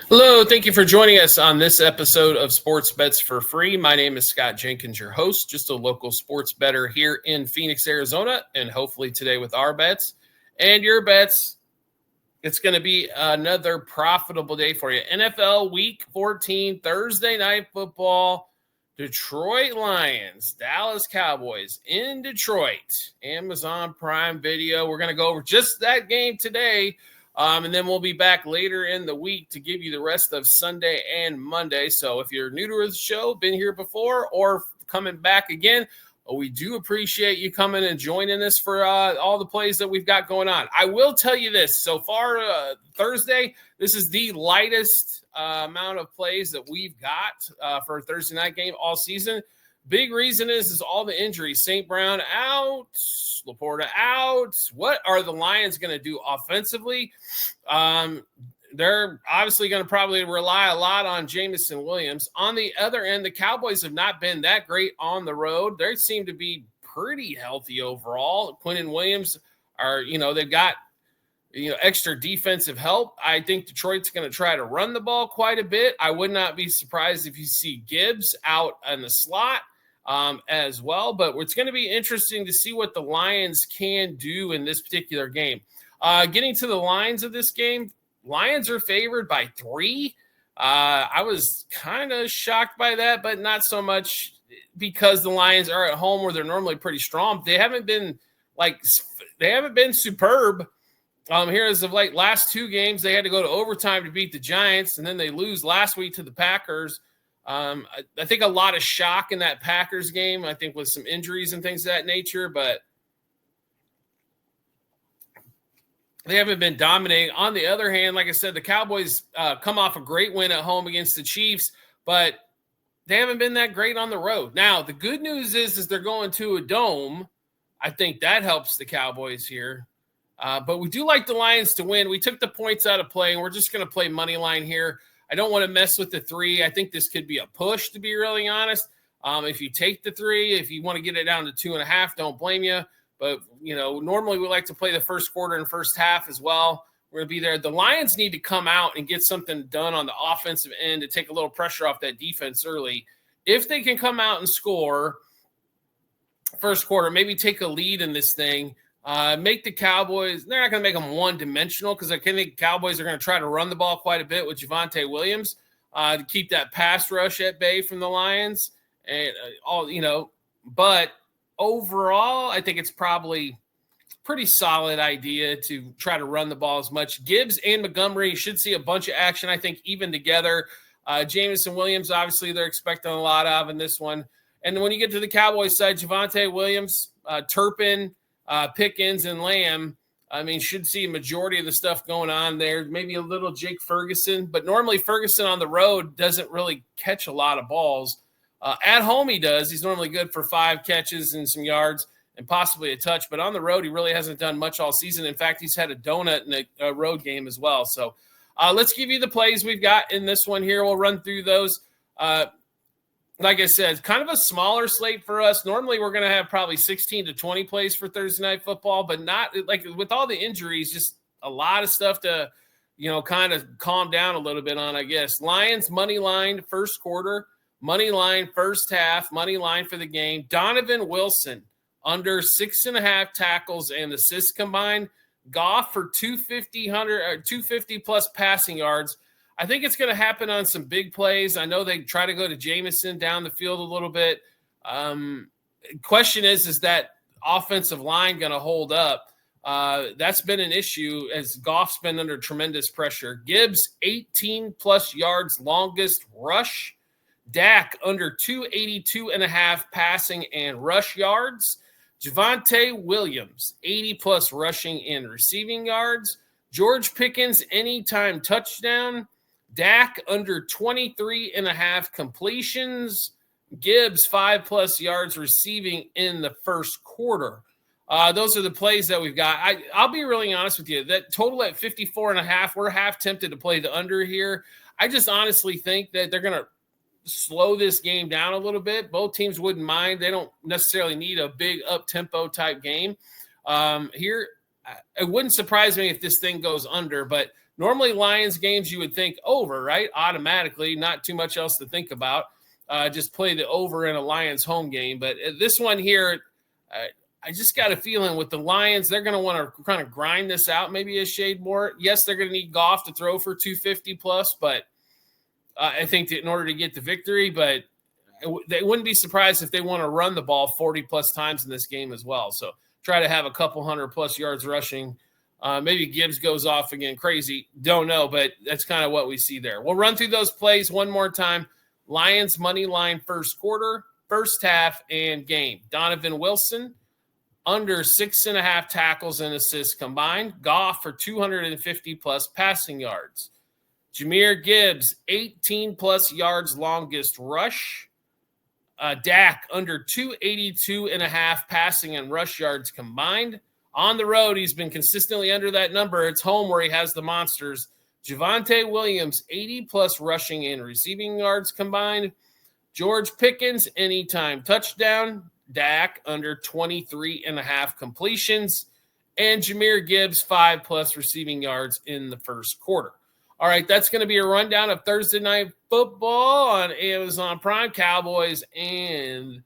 Hello, thank you for joining us on this episode of Sports Bets for Free. My name is Scott Jenkins, your host, just a local sports bettor here in Phoenix, Arizona, and hopefully today with our bets and your bets, it's going to be another profitable day for you. NFL Week 14, Thursday Night Football, Detroit Lions, Dallas Cowboys in Detroit, Amazon Prime Video. We're going to go over just that game today. And then we'll be back later in the week to give you the rest of Sunday and Monday. So if you're new to the show, been here before, or coming back again, we do appreciate you coming and joining us for all the plays that we've got going on. I will tell you this. So far, Thursday, this is the lightest amount of plays that we've got for a Thursday night game all season. Big reason is all the injuries. St. Brown out, Laporta out. What are the Lions going to do offensively? They're obviously going to probably rely a lot on Jameson Williams. On the other end, the Cowboys have not been that great on the road. They seem to be pretty healthy overall. Quinnen Williams they've got extra defensive help. I think Detroit's going to try to run the ball quite a bit. I would not be surprised if you see Gibbs out in the slot as well. But it's going to be interesting to see what the Lions can do in this particular game. Getting to the lines of this game, Lions are favored by 3. I was kind of shocked by that, but not so much because the Lions are at home where they're normally pretty strong. They haven't been superb. Here as of late, last 2 games, they had to go to overtime to beat the Giants, and then they lose last week to the Packers. I think a lot of shock in that Packers game, I think with some injuries and things of that nature, but they haven't been dominating. On the other hand, like I said, the Cowboys come off a great win at home against the Chiefs, but they haven't been that great on the road. Now, the good news is they're going to a dome. I think that helps the Cowboys here. But we do like the Lions to win. We took the points out of play, and we're just going to play money line here. I don't want to mess with the 3. I think this could be a push, to be really honest. If you take the 3, if you want to get it down to 2.5, don't blame you. But, normally we like to play the first quarter and first half as well. We're going to be there. The Lions need to come out and get something done on the offensive end to take a little pressure off that defense early. If they can come out and score first quarter, maybe take a lead in this thing, make the Cowboys – they're not going to make them one-dimensional because I think Cowboys are going to try to run the ball quite a bit with Javonte Williams to keep that pass rush at bay from the Lions. And but – overall, I think it's probably pretty solid idea to try to run the ball as much. Gibbs and Montgomery should see a bunch of action, I think, even together. Jameson Williams, obviously, they're expecting a lot of in this one. And when you get to the Cowboys side, Javonte Williams, Turpin, Pickens, and Lamb, should see a majority of the stuff going on there. Maybe a little Jake Ferguson, but normally Ferguson on the road doesn't really catch a lot of balls. At home, he does. He's normally good for 5 catches and some yards and possibly a touch. But on the road, he really hasn't done much all season. In fact, he's had a donut in a road game as well. So let's give you the plays we've got in this one here. We'll run through those. Like I said, kind of a smaller slate for us. Normally, we're going to have probably 16 to 20 plays for Thursday Night Football, but not like with all the injuries, just a lot of stuff to, kind of calm down a little bit on, I guess. Lions money line first quarter. Money line, first half, money line for the game. Donovan Wilson, under 6.5 tackles and assists combined. Goff for 250 plus passing yards. I think it's going to happen on some big plays. I know they try to go to Jameson down the field a little bit. Question is that offensive line going to hold up? That's been an issue as Goff's been under tremendous pressure. Gibbs, 18 plus yards, longest rush. Dak under 282.5 passing and rush yards. Javonte Williams, 80-plus rushing and receiving yards. George Pickens, anytime touchdown. Dak under 23.5 completions. Gibbs, 5-plus yards receiving in the first quarter. Those are the plays that we've got. I'll be really honest with you. That total at 54.5, we're half tempted to play the under here. I just honestly think that they're going to slow this game down a little bit. Both teams wouldn't mind. They don't necessarily need a big up-tempo type game. Here, it wouldn't surprise me if this thing goes under, but Normally, Lions games, you would think over, right? Automatically, not too much else to think about. Just play the over in a Lions home game. But this one here, I just got a feeling with the Lions, they're going to want to kind of grind this out, maybe a shade more. Yes, they're going to need Goff to throw for 250 plus, but I think that in order to get the victory, but they wouldn't be surprised if they want to run the ball 40 plus times in this game as well. So try to have a couple hundred plus yards rushing. Maybe Gibbs goes off again crazy. Don't know, but that's kind of what we see there. We'll run through those plays one more time. Lions money line first quarter, first half, and game. Donovan Wilson, under 6.5 tackles and assists combined. Goff for 250 plus passing yards. Jahmyr Gibbs, 18 plus yards longest rush. Dak under 282.5 passing and rush yards combined. On the road, he's been consistently under that number. It's home where he has the monsters. Javonte Williams, 80 plus rushing and receiving yards combined. George Pickens, anytime touchdown. Dak under 23.5 completions. And Jahmyr Gibbs, 5 plus receiving yards in the first quarter. All right, that's going to be a rundown of Thursday Night Football on Amazon Prime, Cowboys and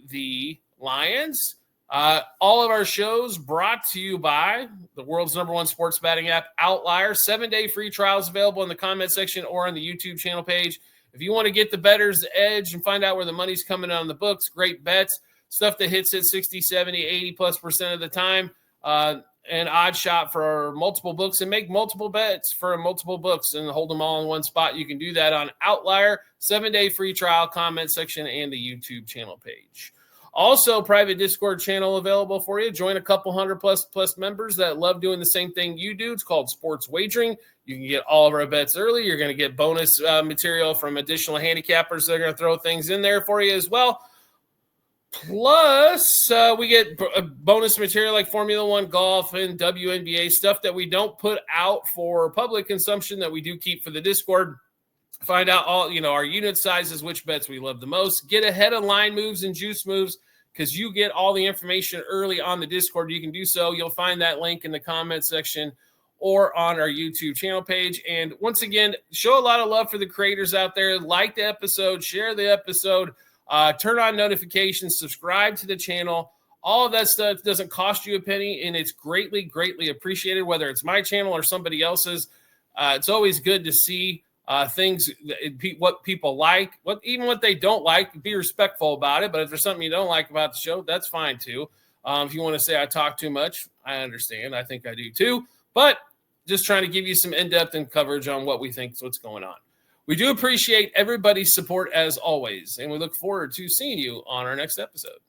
the Lions. All of our shows brought to you by the world's #1 sports betting app, Outlier. 7-day free trials available in the comment section or on the YouTube channel page. If you want to get the bettor's edge and find out where the money's coming on the books, great bets, stuff that hits at 60, 70, 80+% of the time, and odd shot for multiple books and make multiple bets for multiple books and hold them all in one spot. You can do that on Outlier, 7-day free trial, comment section, and the YouTube channel page. Also, private Discord channel available for you. Join a couple hundred plus members that love doing the same thing you do. It's called Sports Wagering. You can get all of our bets early. You're going to get bonus material from additional handicappers that are going to throw things in there for you as well. Plus, we get bonus material like Formula One, golf, and WNBA, stuff that we don't put out for public consumption that we do keep for the Discord. Find out all, our unit sizes, which bets we love the most. Get ahead of line moves and juice moves because you get all the information early on the Discord. You can do so. You'll find that link in the comment section or on our YouTube channel page. And once again, show a lot of love for the creators out there. Like the episode, share the episode, turn on notifications, subscribe to the channel. All of that stuff doesn't cost you a penny, and it's greatly, greatly appreciated, whether it's my channel or somebody else's. It's always good to see things, what people like, even what they don't like, be respectful about it. But if there's something you don't like about the show, that's fine too. If you want to say I talk too much, I understand. I think I do too. But just trying to give you some in-depth and coverage on what we think is what's going on. We do appreciate everybody's support as always, and we look forward to seeing you on our next episode.